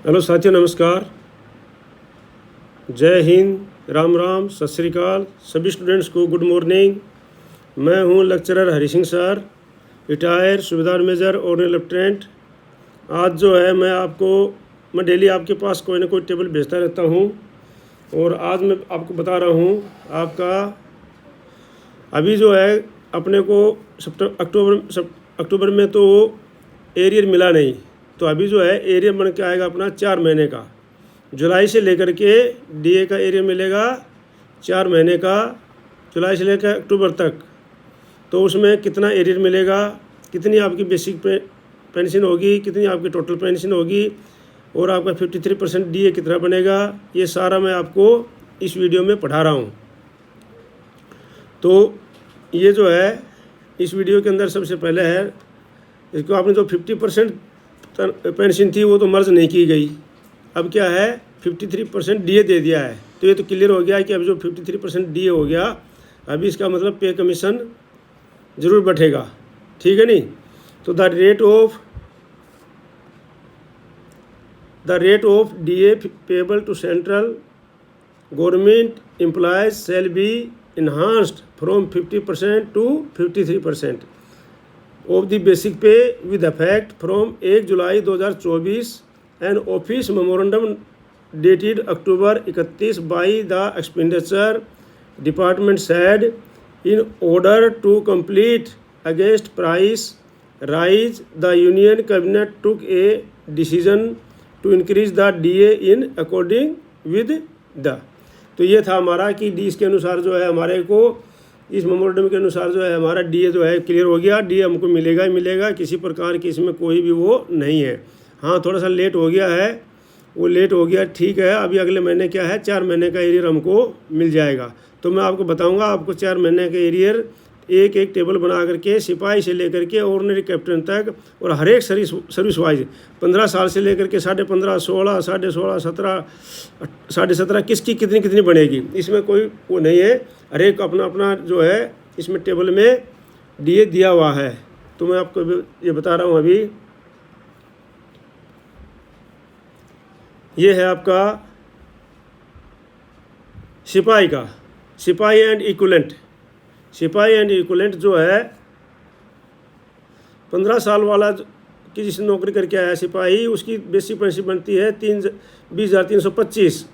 Hello साथियों, नमस्कार। जय हिंद, राम राम, सत श्री अकाल। सभी स्टूडेंट्स को गुड मॉर्निंग। मैं हूं lecturer Hari Singh sir, retire सूबेदार मेजर ऑर्डिनरी लेफ्टिनेंट। आज जो है मैं डेली आपके पास कोई ना कोई टेबल भेजता रहता हूं और आज मैं आपको बता रहा हूं आपका अभी जो है अपने को अक्टूबर में तो एरियर मिला नहीं, तो अभी जो है एरियर बन के आएगा अपना 4 महीने का। जुलाई से लेकर के डीए का एरियर मिलेगा 4 महीने का, जुलाई से लेकर अक्टूबर तक। तो उसमें कितना एरियर मिलेगा, कितनी आपकी बेसिक पेंशन होगी, कितनी आपकी टोटल पेंशन होगी और आपका 53% डीए कितना बनेगा, ये सारा मैं आपको इस वीडियो में पढ़ा रहा हूँ। तो ये जो है इस वीडियो के अंदर सबसे पहले है इसको आपने जो 50% पेंशन थी वो तो मर्ज नहीं की गई, अब क्या है 53% डीए दे दिया है। तो ये तो क्लियर हो गया कि अब जो 53% डीए हो गया, अभी इसका मतलब पे कमीशन ज़रूर बढ़ेगा, ठीक है नहीं। तो the rate of DA payable to central government employees shall be enhanced from 50% to 53% of the basic pay with effect from 1 July 2024 and office memorandum dated October 31 by the expenditure department said in order to complete against price rise the union cabinet took a decision to increase the DA in according with the। तो ये था हमारा कि डीस के अनुसार जो है हमारे को इस मेमोरेंडम के अनुसार जो है हमारा डीए जो है क्लियर हो गया। डीए हमको मिलेगा ही मिलेगा, किसी प्रकार की इसमें कोई भी वो नहीं है। हाँ, थोड़ा सा लेट हो गया है, वो लेट हो गया, ठीक है। अभी अगले महीने क्या है 4 महीने का एरियर हमको मिल जाएगा। तो मैं आपको बताऊंगा, आपको 4 महीने का एरियर एक एक टेबल बना करके सिपाही से लेकर के ऑर्डिनरी कैप्टन तक और हर एक सर्विस वाइज 15 साल से लेकर के 15.5, 16, 16.5, 17, 17.5 किसकी कितनी बनेगी, इसमें कोई वो नहीं है। हर एक अपना अपना जो है इसमें टेबल में डीए दिया हुआ है। तो मैं आपको ये बता रहा हूँ। अभी ये है आपका सिपाही का, सिपाही एंड इक्विवेलेंट जो है 15 साल वाला की जिसने नौकरी करके आया सिपाही, उसकी बेसिक पेंशन बनती है 20,325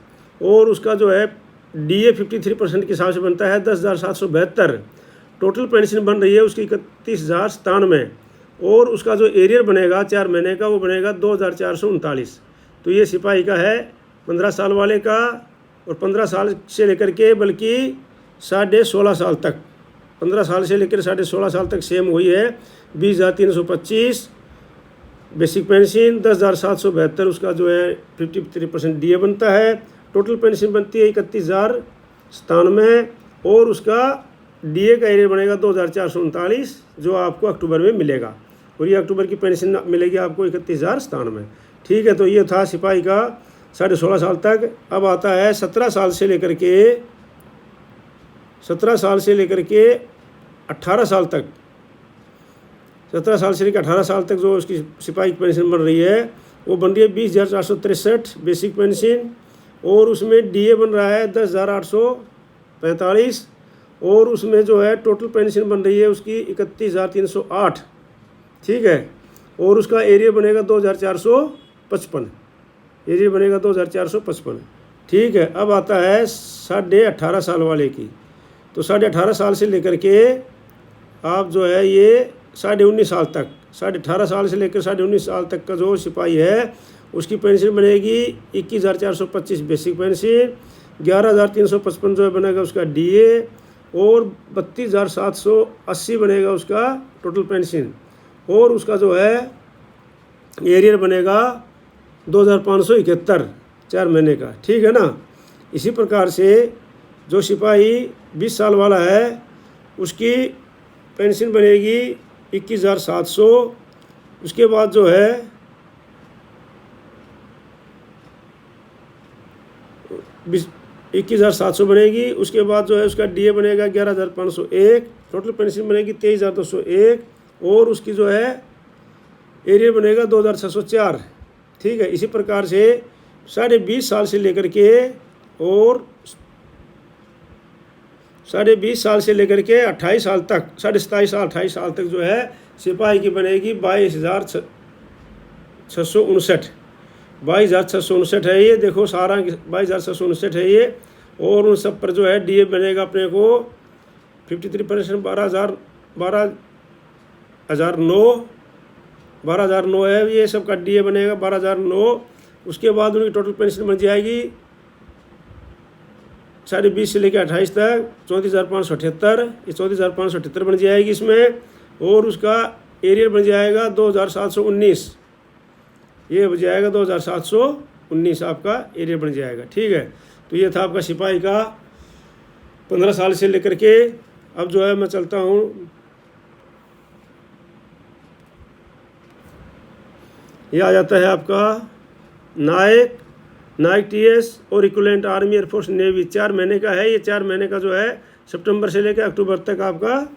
और उसका जो है डीए 53% के हिसाब से बनता है 10,772। टोटल पेंशन बन रही है उसकी 31,097 और उसका जो एरियर बनेगा 4 महीने का वो बनेगा 2,439। तो ये सिपाही का है 15 साल वाले का, और 15 साल से लेकर के बल्कि 16.5 साल तक, 15 साल से लेकर 16.5 साल तक सेम हुई है 20,325 बेसिक पेंशन, 10,772 उसका जो है 53% डीए बनता है। टोटल पेंशन बनती है 31,097 और उसका डीए का एरियर बनेगा 2,439 जो आपको अक्टूबर में मिलेगा, और ये अक्टूबर की पेंशन मिलेगी आपको 31,097, ठीक है। तो ये था सिपाही का 16.5 साल तक। अब आता है 17 साल से लेकर के 18 साल तक, 17 साल से लेकर 18 साल तक जो उसकी सिपाही की पेंशन बन रही है वो बन रही है 20,463 बेसिक पेंशन, और उसमें डीए बन रहा है 10,845 और उसमें जो है टोटल पेंशन बन रही है उसकी 31,308, ठीक है। और उसका एरिया बनेगा 2,455, एरिया बनेगा 2,455, ठीक है। अब आता है 18.5 साल वाले की। तो 18.5 साल से लेकर के आप जो है ये 19.5 साल तक, 18.5 साल से लेकर 19.5 साल तक का जो सिपाही है उसकी पेंशन बनेगी 21,425 बेसिक पेंशन, 11,355 जो है बनेगा उसका डीए और 32,780 बनेगा उसका टोटल पेंशन, और उसका जो है एरियर बनेगा 2,571 4 महीने का, ठीक है ना। इसी प्रकार से जो सिपाही 20 साल वाला है उसकी पेंशन बनेगी 21,700, उसके बाद जो है 21,700 बनेगी, उसके बाद जो है उसका डीए बनेगा 11,501, टोटल पेंशन बनेगी 23,201 और उसकी जो है एरियर बनेगा 2,604, ठीक है। इसी प्रकार से 20.5 साल से लेकर के और 20.5 साल से लेकर के 28 साल तक, 27.5 साल 28 साल तक जो है सिपाही की बनेगी 22,659 है ये। देखो सारा 22,659 है ये। और उन सब पर जो है डीए बनेगा अपने को 53%, 12,009 है ये सब का डीए बनेगा 12,009। उसके बाद उनकी टोटल पेंशन बन जाएगी 20.5 से लेकर 28 तक 34,578, ये 34,578 बन जाएगी इसमें। और उसका एरियर बन जाएगा 2,719, ये बन जाएगा 2,719 आपका एरियर बन जाएगा, ठीक है। तो ये था आपका सिपाही का 15 साल से लेकर के। अब जो है मैं चलता हूँ, ये आ जाता है आपका नायक टीएस और इक्विवेलेंट आर्मी एयरफोर्स नेवी। 4 महीने का है ये। 4 महीने का जो है सितंबर से लेकर अक्टूबर तक आपका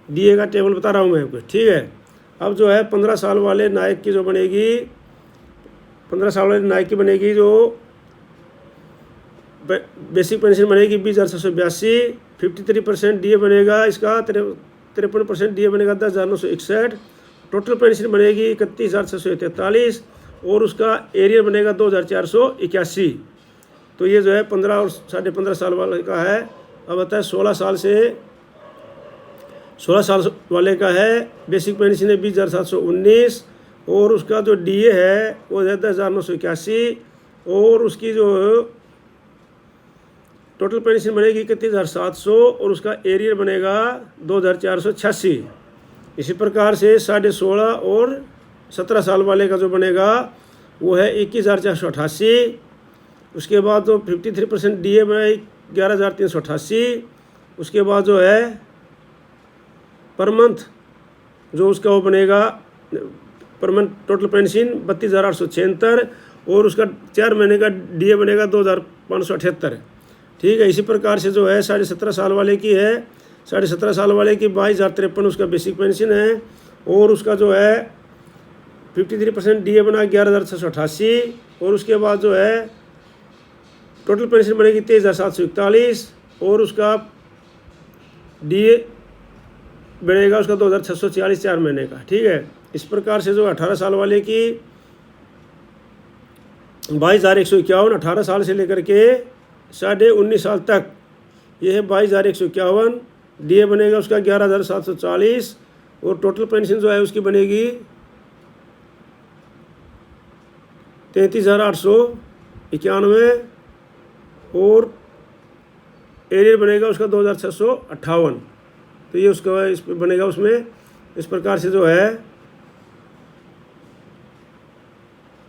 डीए का टेबल बता रहा हूँ मैं आपको, ठीक है। अब जो है 15 साल वाले नायक की जो बनेगी, 15 साल वाले नायक की बनेगी जो बेसिक पेंशन बनेगी 20,682, 53% डीए बनेगा इसका, 53% डीए बनेगा 10,961। टोटल पेंशन बनेगी 31,643 और उसका एरियर बनेगा 2,481। तो ये जो है 15 और 15.5 साल वाले का है। अब बताए 16 साल वाले का है। बेसिक पेंशन है 20,719 और उसका जो डीए है वो है 10,981 और उसकी जो टोटल पेंशन बनेगी 31,700 और उसका एरियर बनेगा 2,486। इसी प्रकार से 16.5 और 17 साल वाले का जो बनेगा वो है 21,488। उसके बाद जो 53% डीए में 11,388। उसके बाद जो है पर मंथ जो उसका वो बनेगा पर मंथ टोटल पेंशन 32,876 और उसका 4 महीने का डीए बनेगा 2,578, ठीक है। इसी प्रकार से जो है 17.5 साल वाले की है, 17.5 साल वाले की 22,053 उसका बेसिक पेंशन है और उसका जो है 53% डीए बना 11,688 और उसके बाद जो है टोटल पेंशन बनेगी 23,741 और उसका डीए बनेगा उसका 2,646 4 महीने का, ठीक है। इस प्रकार से जो 18 साल वाले की 22,151, 18 साल से लेकर के 19.5 साल तक ये है 22,151। डीए बनेगा उसका 11,740 और टोटल पेंशन जो है उसकी बनेगी 33,891 और एरियर बनेगा उसका 2,658। तो ये उसका इस पर बनेगा उसमें। इस प्रकार से जो है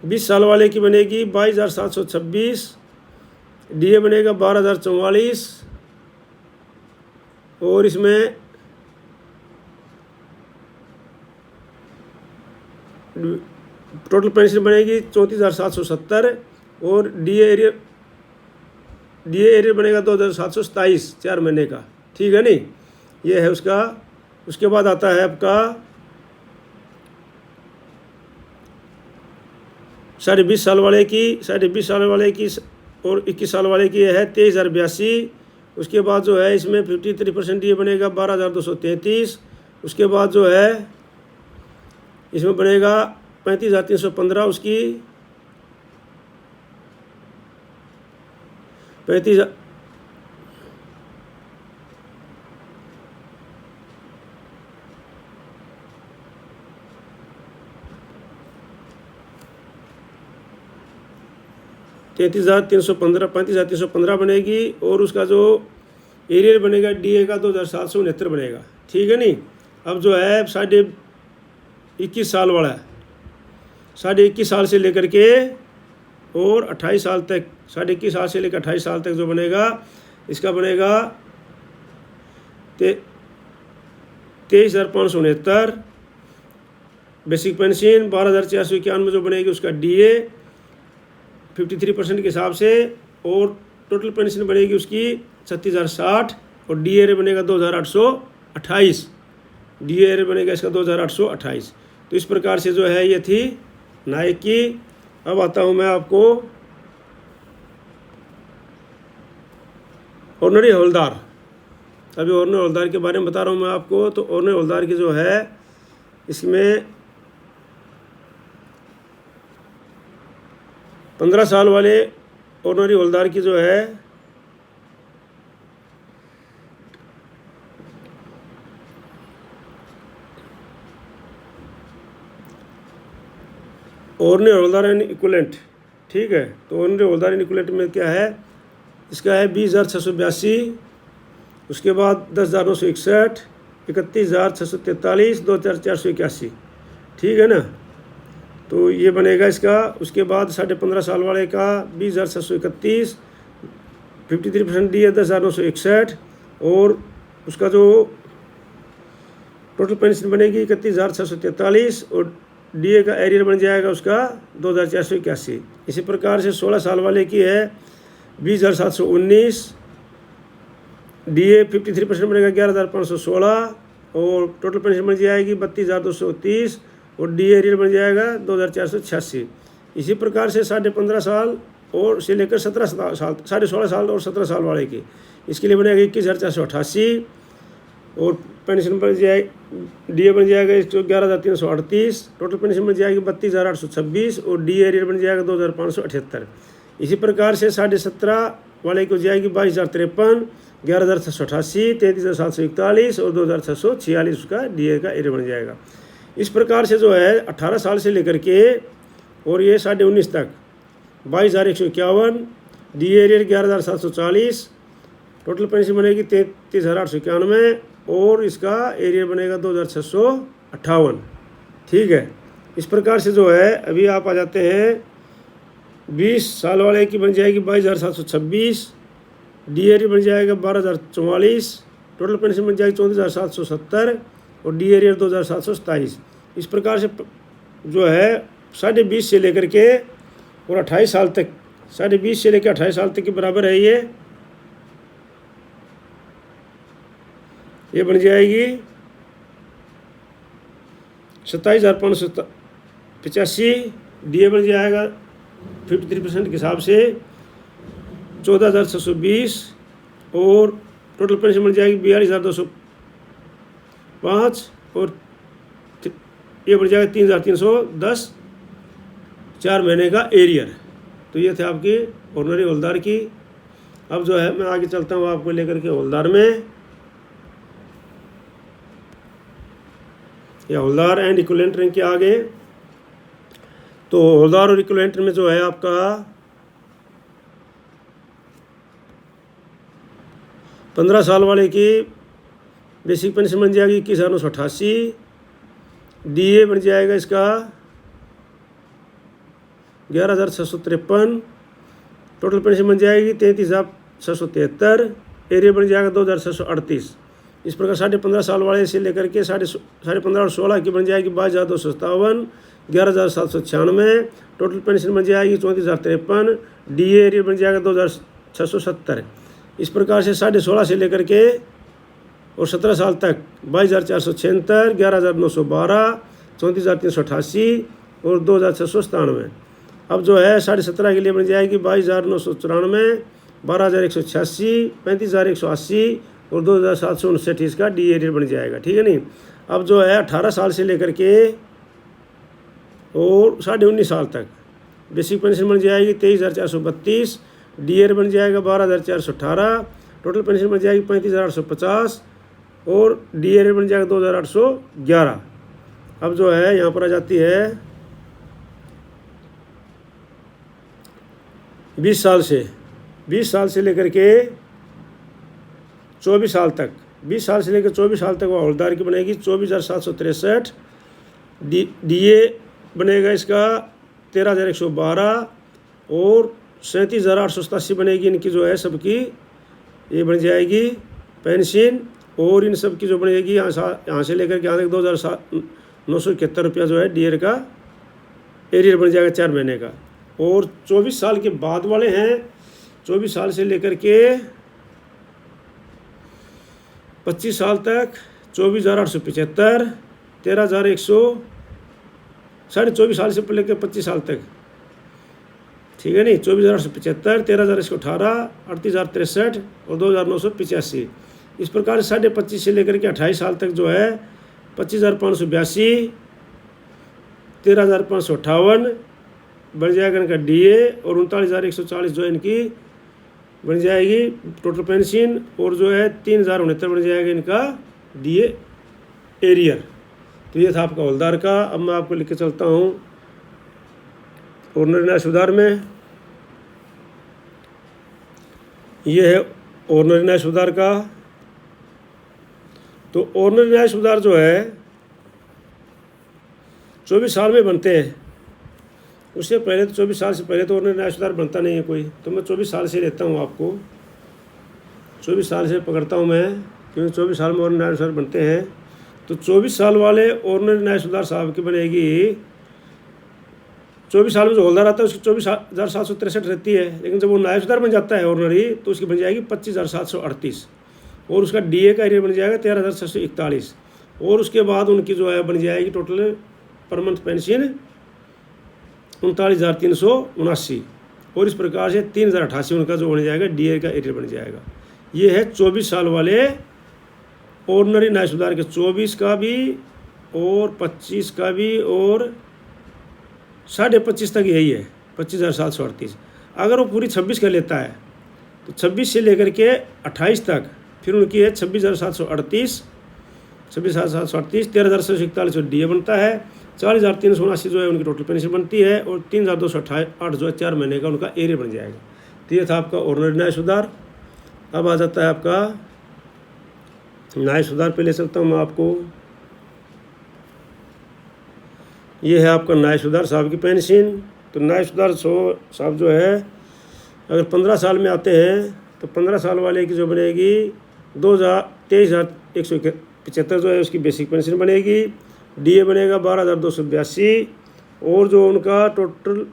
20 साल वाले की बनेगी 22,726, डीए बनेगा 12,044 और इसमें टोटल पेंशन बनेगी 34,770 और डीए एरियर बनेगा 2,727 4 महीने का, ठीक है नहीं। ये है उसका। उसके बाद आता है आपका 20.5 साल वाले की, 20.5 साल वाले की और 21 साल वाले की है 23,082। उसके बाद जो है इसमें 53% डीए बनेगा 12,233। उसके बाद जो है इसमें बनेगा 35,315 उसकी 33 35,315 बनेगी और उसका जो एरियर बनेगा डीए का 2,769 बनेगा, ठीक है नहीं। अब जो है 21 साल वाला है, 21 साल से लेकर के और 28 साल तक, 21 साल से लेकर 28 साल तक जो बनेगा इसका बनेगा 23,569 बेसिक पेंशन, 12,491 जो बनेगी उसका डीए 53% के हिसाब से और टोटल पेंशन बनेगी उसकी 36,060 और डीए बनेगा 2,828, डीए बनेगा इसका 2,828। तो इस प्रकार से जो है ये थी नायक की अब आता हूँ मैं आपको ऑर्डिनरी हवलदार। अभी ऑर्डिनरी हवलदार के बारे में बता रहा हूँ मैं आपको। तो ऑर्डिनरी हवलदार की जो है इसमें 15 साल वाले ऑर्डिनरी हवलदार की जो है ऑर्डिनरी हवलदार एंड इक्विवेलेंट, ठीक है। तो ऑर्डिनरी हवलदार एंड इक्विवेलेंट में क्या है, इसका है 20,682, उसके बाद 10,961, 31,643, 2,481, ठीक है ना। तो ये बनेगा इसका। उसके बाद 15.5 साल वाले का 20,631, 53% डी है 10,961, और उसका जो टोटल पेंशन बनेगी 31,643, और डीए का एरियर बन जाएगा उसका 2,481। इसी प्रकार से 16 साल वाले की है 20,719, डीए 53% बनेगा 11,516, और टोटल पेंशन बन जाएगी 32,230, और डी एरियर बन जाएगा 2,486। इसी प्रकार से 15.5 साल और से लेकर 17 साल, 16.5 साल और 17 साल वाले की, इसके लिए बनेगा 21,488, और पेंशन बन जाएगी डी ए बन जाएगा 11,338, टोटल पेंशन बन जाएगी 32,826, और डी एरियर बन जाएगा 2,578। इसी प्रकार से 17.5 वाले को जाएगी 22,053, 11,688, 33,741, और 2,646 उसका डी ए का एरियर बन जाएगा। इस प्रकार से जो है 18 साल से लेकर के और ये 19.5 तक 22,151, डी एरियर 11,740, टोटल पेंशन बनेगी 33,891, और इसका एरियर बनेगा 2,658, ठीक है। इस प्रकार से जो है अभी आप आ जाते हैं 20 साल वाले की बन जाएगी 22,726, डी एरियर बन जाएगा 12,044, टोटल पेंशन बन जाएगी 34,770, और डी एरियर 2,727। इस प्रकार से जो है 20.5 से लेकर के और 28 साल तक, 20.5 से लेकर 28 साल तक के बराबर है ये बन जाएगी 27,585, डी ए बन जाएगा 53% के हिसाब से 14,620, और टोटल पेंशन बन जाएगी 42,205, और ये बन जाएगा 3,310, 4 महीने का एरियर। तो ये थे आपकी ऑर्डिनरी हवलदार की। अब जो है मैं आगे चलता हूँ आपको लेकर के हवलदार में, या हवलदार एंड इक्विवेलेंट रैंक के आगे। तो हवलदार और इक्विवेलेंट में जो है आपका 15 साल वाले की बेसिक पेंशन बन जाएगी 21,988, डीए बन जाएगा इसका 11,653, टोटल पेंशन बन जाएगी 33,673, एरियर बन जाएगा 2,638। इस प्रकार 15.5 साल वाले से लेकर के 15.5 और 16 की बन जाएगी 22,257, 11,796, टोटल पेंशन बन जाएगी 34,053, डी एरियर बन जाएगा 2,670। इस प्रकार से 16.5 से लेकर के और 17 साल तक 22,476, 11,912, 34,388, और 2,697। अब जो है 17.5 के लिए बन जाएगी 22,994, 12,186, 35,180, और 2,759 इसका डी एरियर बन जाएगा, ठीक है नहीं। अब जो है 18 साल से लेकर के और 19.5 साल तक बेसिक पेंशन बन जाएगी 23,432, डी एरियर बन जाएगा 12,418, टोटल पेंशन बन जाएगी 35,850, और डी एरियर बन जाएगा 2,811। अब जो है यहाँ पर आ जाती है 20 साल से लेकर के 24 साल तक, 20 साल से लेकर 24 साल तक वो हवलदार की बनेगी 24,763, डीए बनेगा इसका 13,112, और 37,887 बनेगी इनकी जो है सबकी, ये बन जाएगी पेंशन। और इन सब की जो बनेगी यहाँ से लेकर के यहाँ तक 2,971 रुपया जो है डीए का एरियर बन जाएगा 4 महीने का। और 24 साल के बाद वाले हैं 24 साल से लेकर के 25 साल तक 24,875, 13,100, 24.5 साल से लेकर 25 साल तक ठीक है नहीं, 24,875, 13,118, 38,063 और 2,985। इस प्रकार से 25.5 से लेकर के 28 साल तक जो है 25,582, 13,558 बन जाएगा इनका DA और 39,140 जो इनकी बन जाएगी टोटल पेंशन, और जो है 3,069 बन जाएगा इनका DA एरियर। तो ये था आपका हवलदार का। अब मैं आपको लिख के चलता हूँ ऑर्डिनरी न्याय सुधार में। ये है ऑर्डिनरी न्याय सुधार का। तो ऑर्डिनरी न्याय सुधार जो है 24 साल में बनते हैं। उससे पहले तो 24 साल से पहले तो ऑर्डिनरी न्याय सुधार बनता नहीं है कोई। तो मैं 24 साल से लेता हूँ, आपको 24 साल से पकड़ता हूँ मैं, क्योंकि 24 साल में ऑर्डिनरी न्याय सुधार बनते हैं। तो 24 साल वाले ऑर्डिनरी न्याय सुधार साहब की बनेगी, 24 साल में जो हवलदार आता है उसकी 24,763 रहती है, लेकिन जब वो न्याय सुधार बन जाता है ऑर्डिनरी तो उसकी बन जाएगी 25,738 और उसका DA का एरियर बन जाएगा 13,641 और उसके बाद उनकी जो है बन जाएगी टोटल पर मंथ पेंशन 39,379 और इस प्रकार से 3,088 उनका जो बन जाएगा DA का एरियर बन जाएगा। ये है 24 साल वाले ऑर्डिनरी न्याय सुधार के, 24 का भी और 25 का भी और 25.5 तक यही है 25,738। अगर वो पूरी 26 का लेता है तो 26 से लेकर के 28 तक फिर उनकी है 26,738, 13,641 जो DA बनता है, 40,379 जो है उनकी टोटल पेंशन बनती है और 3,288 जो है 4 महीने का उनका एरियर बन जाएगा। तो ये था आपका ऑर्डिनरी न्याय सुधार। अब आ जाता है आपका न्याय सुधार पे ले चलता हूँ मैं आपको। ये है आपका न्याय सुधार साहब की पेंशन। तो न्याय सुधार साहब जो है अगर 15 साल में आते हैं तो 15 साल वाले की जो बनेगी 23,175 जो है उसकी बेसिक पेंशन बनेगी, DA बनेगा 12,282 और जो उनका टोटल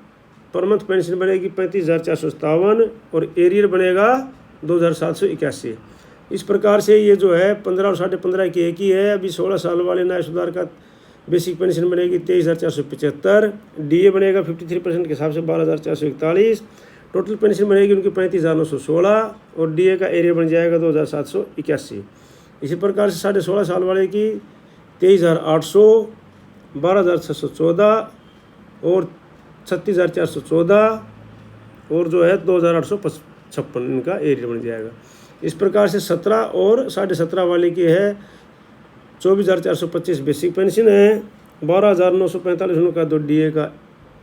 पर मंथ पेंशन बनेगी 35,457 और एरियर बनेगा 2,781। इस प्रकार से ये जो है 15 और 15.5 की एक ही है। अभी 16 साल वाले न्याय सुधार का बेसिक पेंशन बनेगी 23,475, DA बनेगा 53% के हिसाब से 12,441, टोटल पेंशन बनेगी उनकी 35,916 और DA का एरियर बन जाएगा 2,781। इसी प्रकार से 16.5 साल वाले की 23,800, 12,614 और 36,414 और जो है 2,856 इनका एरियर बन जाएगा। इस प्रकार से 17 और 17.5 वाले की है 24,425 बेसिक पेंशन है, 12,945 उनका दो DA का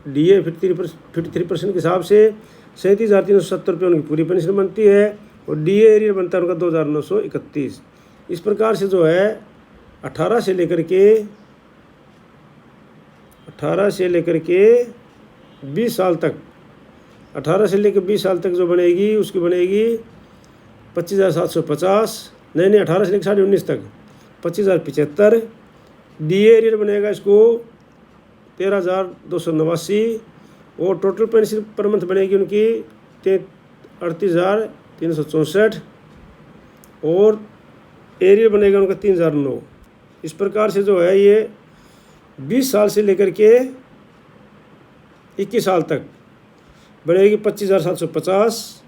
DA 53% के हिसाब से 37,370 रुपये उनकी पूरी पेंशन बनती है और DA एरियर बनता है उनका 2,931। इस प्रकार से जो है 18 से लेकर के 20 साल तक, 18 से लेकर 20 साल तक जो बनेगी उसकी बनेगी 25,750, नहीं 18 से लेकर 19.5 तक 25,075, DA एरियर बनेगा इसको 13,289 और टोटल पेंशन पर मंथ बनेगी उनकी 38,364 और एरियर बनेगा उनका 3,009। इस प्रकार से जो है ये 20 साल से लेकर के 21 साल तक बनेगी 25,750,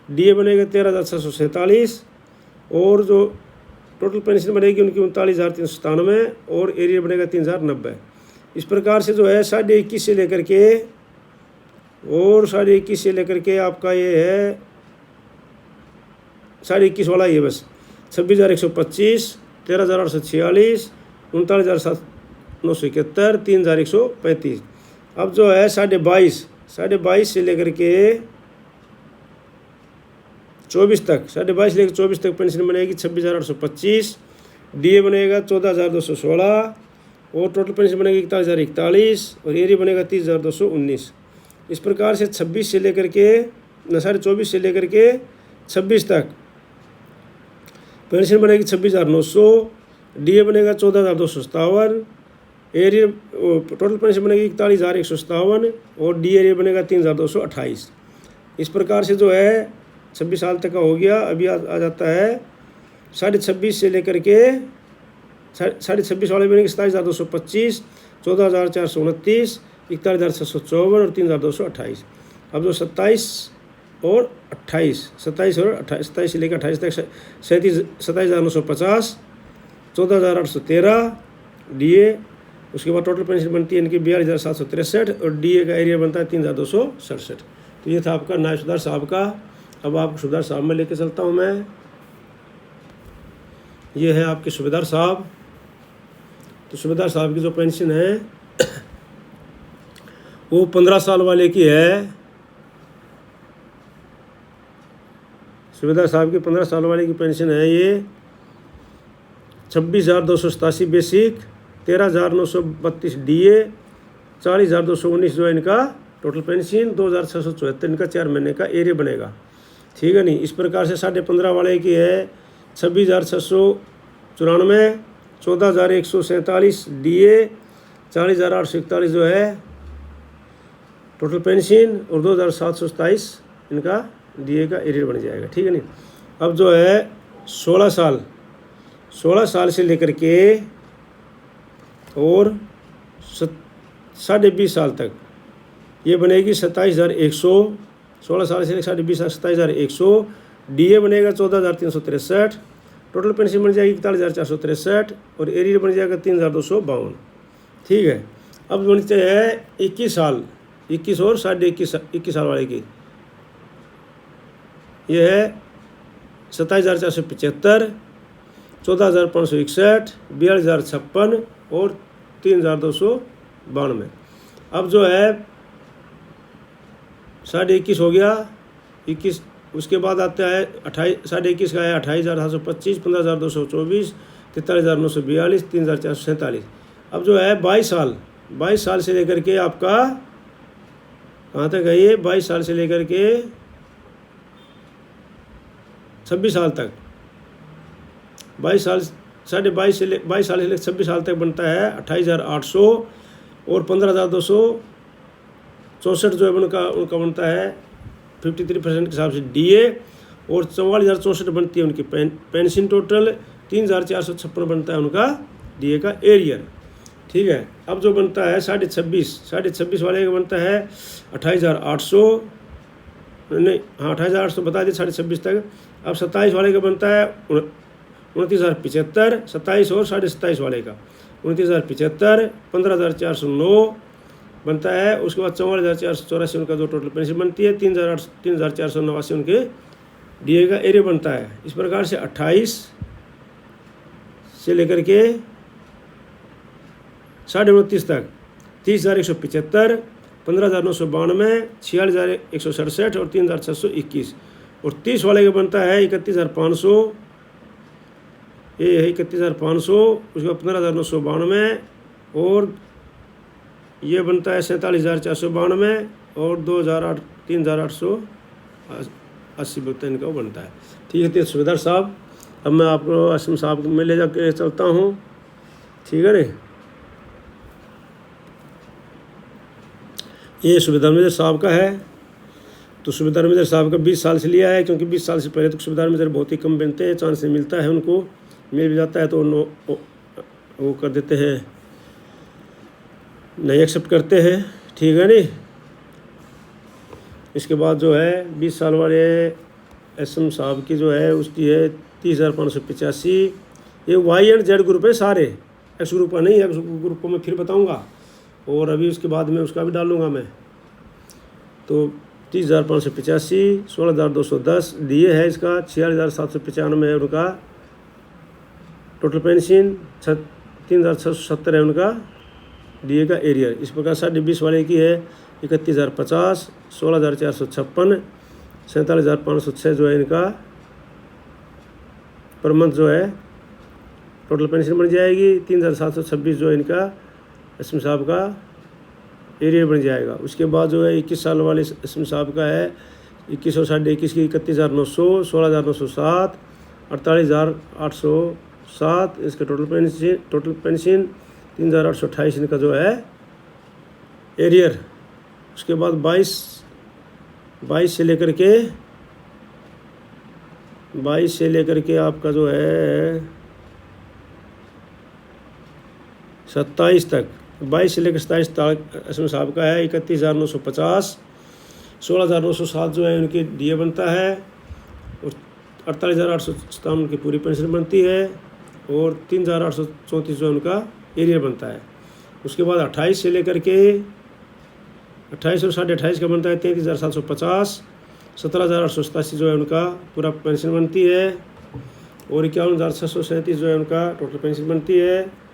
DA बनेगा 13,647 और जो टोटल पेंशन बनेगी उनकी 39,397 और एरियर बनेगा 3,090। इस प्रकार से जो है 21.5 से लेकर के और 21.5 से लेकर के आपका ये है 21.5 वाला ये बस 26,125, 13,846, 39,971, 3,135। अब जो है 22.5 से लेकर के 24 तक, 22.5 से लेकर 24 तक पेंशन बनेगी 26,825, DA बनेगा 14,216 और टोटल पेंशन बनेगी 41,041 और एरियर बनेगा 30,219। इस प्रकार से 26 से लेकर के 24 से लेकर के 26 तक पेंशन बनेगी 26,900, DA बनेगा 14,257, एरियर टोटल पेंशन बनेगी 41,157 और DA एरियर बनेगा 3,228। इस प्रकार से जो है 26 साल तक का हो गया। अभी आ जाता है 26.5 से लेकर के 26.5 वाले बनेंगे 27,225, 14,429, 41,654 और 3,228। अब जो 27 और 28, 27 और 28, 27 से लेकर 28 तक 27,950, 14,813 DA। उसके बाद टोटल पेंशन बनती है इनकी 42,763 और DA का एरिया बनता है 3,267। तो ये था आपका नायब सूबेदार साहब का। अब आपको सूबेदार साहब में लेके चलता हूँ मैं। ये है आपके सूबेदार साहब। तो सूबेदार साहब की जो पेंशन है वो 15 साल वाले की है। सूबेदार साहब की 15 साल वाले की पेंशन है ये 26,287 बेसिक, 13,932 DA, 40,219 जो है इनका टोटल पेंशन, 2,674 इनका 4 महीने का एरिया बनेगा। ठीक है नहीं। इस प्रकार से 15.5 वाले की है 26,694, 14,147 DA, 40,841 जो है टोटल पेंशन और 2,727 इनका DA का एरियर बन जाएगा। ठीक है नहीं। अब जो है 16 साल से लेकर के और 20.5 साल तक ये बनेगी 27,100। 16 साल से लेकर 20.5 साल 27,100। DA बनेगा 14,363। टोटल पेंशन बन जाएगी 41,463 और एरियर बन जाएगा 3,252। ठीक है। अब बनते हैं 21 साल, 21 और 21.5 साल वाले की। ये है 27,475, 14,561, 42,056 और 3,292। अब जो है 21.5 हो गया 21। उसके बाद आता है 21.5 का है 28,725, 15,224, 43,942, 3,447। अब जो है 22 साल से लेकर के आपका कहाँ तक है ये 22 साल से लेकर के 26 साल तक। 22 साल 22.5 से 22 साल से लेकर 26 साल तक बनता है 28,800 और 15,264 जो है उनका बनता है 53% के हिसाब से DA और 44,064 बनती है उनकी पेंशन। टोटल 3,456 बनता है उनका DA का एरियर। ठीक है। अब जो बनता है 26.5 वाले का बनता है 28,800, नहीं हाँ 28,800 बता दिए 26.5 तक। अब 27 वाले का बनता है 29,075, 27 और 27.5 वाले का 29,075, 15,409 बनता है। उसके बाद 44,484 उनका जो टोटल पेंशन बनती है, 3,489 उनके DA का एरिया बनता है। इस प्रकार से 28 से लेकर के 29.5 तक 30,175, 15,992, 46,167 और 3,621 और 30 वाले का बनता है 31,500। ये है 31,500। उसके बाद 15,992 और ये बनता है 47,492 और 3,880 बनता है इनका वो बनता है। ठीक है। सूबेदार साहब अब मैं आपको असम साहब में ले जाके चलता हूँ। ठीक है रे। ये सूबेदार मेजर साहब का है। तो सूबेदार मेजर साहब का 20 साल से लिया है क्योंकि 20 साल से पहले तो सूबेदार मेजर बहुत ही कम बनते हैं, चांस से मिलता है उनको, मिल भी जाता है तो वो कर देते हैं, नहीं एक्सेप्ट करते हैं। ठीक है नहीं। इसके बाद जो है 20 साल वाले SM साहब की जो है उसकी है 30,585। ये Y&Z ग्रुप है सारे, X ग्रुप का नहीं। X ग्रुप को मैं फिर बताऊंगा और अभी उसके बाद में उसका भी डालूंगा मैं। तो 30,585, 16,210 DA है इसका, 46,795 है उनका टोटल पेंशन, 3,670 है उनका DA का एरियर। इस प्रकार 20 वाले की है 31,050, 16,456, 47,506 जो है इनका पर मंथ जो है टोटल पेंशन बन जाएगी। 3,726 जो है इनका SM साहब का एरियर बन जाएगा। उसके बाद जो है 21 साल वाले SM साहब का है 21 और 21.5 की 31,900, 16,907, 48,807 इसका टोटल पेंशन 3,828 इनका जो है एरियर। उसके बाद 22 से लेकर के आपका जो है 27 तक, 22 से लेकर 27 तक SM साहब का है 31,950, 16,907 जो है उनकी DA बनता है और 48,857 उनकी पूरी पेंशन बनती है और 3,834 जो है उनका एरियर बनता है। उसके बाद 28 से लेकर के 28 और 28.5 का बनता है 33,750, 17,887 जो है उनका पूरा पेंशन बनती है और 51,637 जो है उनका टोटल पेंशन बनती है।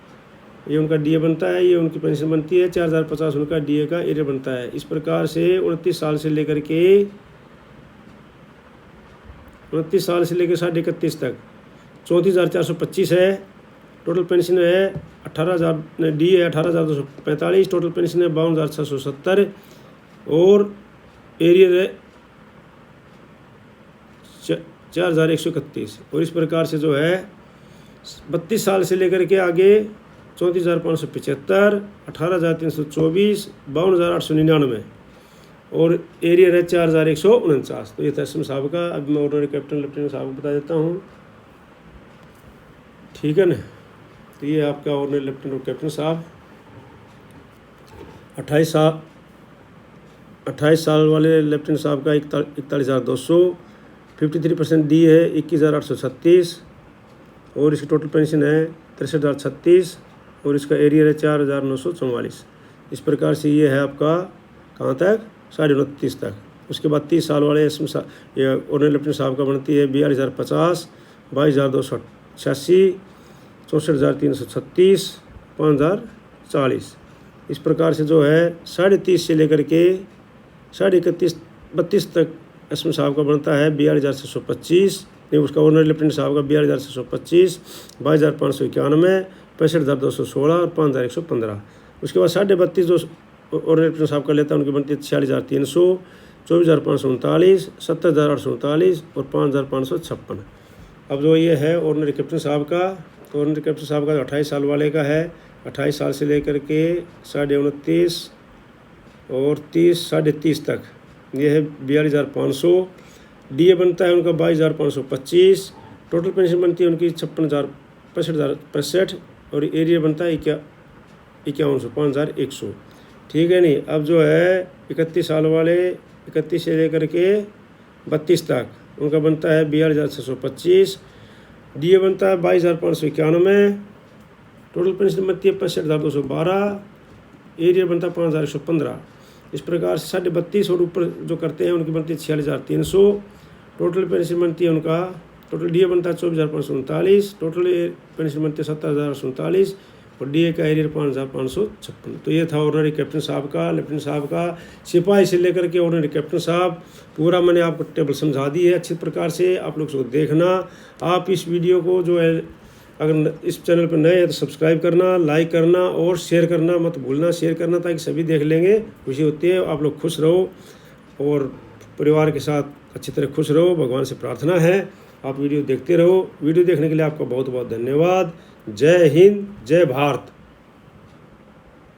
ये उनका DA बनता है, ये उनकी पेंशन बनती है। 4,050 उनका DA का एरियर बनता है। इस प्रकार से 29 साल से लेकर के 31.5 तक 34,425 है। टोटल पेंशन है 18,000, DA है 18,245, टोटल पेंशन है 52,670 और एरियर है 4,131। और इस प्रकार से जो है 32 साल से लेकर के आगे 34,575, 18,324, 52,899 और एरियर है 4,149। तो ये था एसएम साहब का। अब मैं ऑर्डिनरी कैप्टन लेफ्टिनेंट साहब को बता देता हूँ, ठीक है ना। तो ये आपका ऑर्डिनरी लेफ्टिनेंट और कैप्टन साहब 28 साल वाले लेफ्टिनेंट साहब का 41,200, 53% डी है 21,836 और इसकी टोटल पेंशन है 63,036 और इसका एरियर है 4,944। इस प्रकार से ये है आपका कहाँ तक 29.5 तक। उसके बाद 30 साल वाले इसमें ये ऑर्डिनरी लेफ्टिनेंट साहब का बनती है 42,050, 22,286, 64,336, 5,040। इस प्रकार से जो है 30.5 से लेकर के 31.32 तक इसमें साहब का बनता है 42,625, नहीं उसका ऑर्डिनरी लेफ्टिनेंट साहब का 42,625, 22,591, 65,216 और 5,115। उसके बाद 32.5 जो ऑर्डिनरी लेफ्टिनेंट साहब का लेता है उनकी बनती है 46,300, 24,539, 70,839 और 5,556। अब जो ये है ऑर्डिनरी कैप्टन साहब का, तो ऑर्डिनरी कैप्टन साहब का 28 साल वाले का है 28 साल से लेकर के 29.5 और 30 तक ये है 42,500। DA बनता है उनका 22,525, टोटल पेंशन बनती है उनकी 65,065 और एरिया बनता है 5100, 5,100, ठीक है नहीं। अब जो है 31 साल वाले 31 से लेकर के 32 तक उनका बनता है 42,625, DA बनता है 22,591, टोटल पेंशन बनती है 65,212, एरिया बनता है 5,115। इस प्रकार से 32.5 और ऊपर जो करते हैं उनकी बनती है 46,300, टोटल पेंशन बनती है उनका, टोटल DA बनता है 24,539, टोटल पेंशन बनती है 70,047 और DA का एरियर 5,556। तो ये था ऑर्डिनरी कैप्टन साहब का, लेफ्टिनेंट साहब का, सिपाही से लेकर के ऑर्डिनरी कैप्टन साहब। पूरा मैंने आपको टेबल समझा दी है अच्छी प्रकार से, आप लोग उसको देखना। आप इस वीडियो को जो है अगर इस चैनल पर नए हैं तो सब्सक्राइब करना, लाइक करना और शेयर करना मत भूलना, शेयर करना ताकि सभी देख लेंगे, खुशी होती है। आप लोग खुश रहो और परिवार के साथ अच्छी तरह खुश रहो, भगवान से प्रार्थना है। आप वीडियो देखते रहो। वीडियो देखने के लिए आपका बहुत बहुत धन्यवाद। जय हिंद, जय भारत।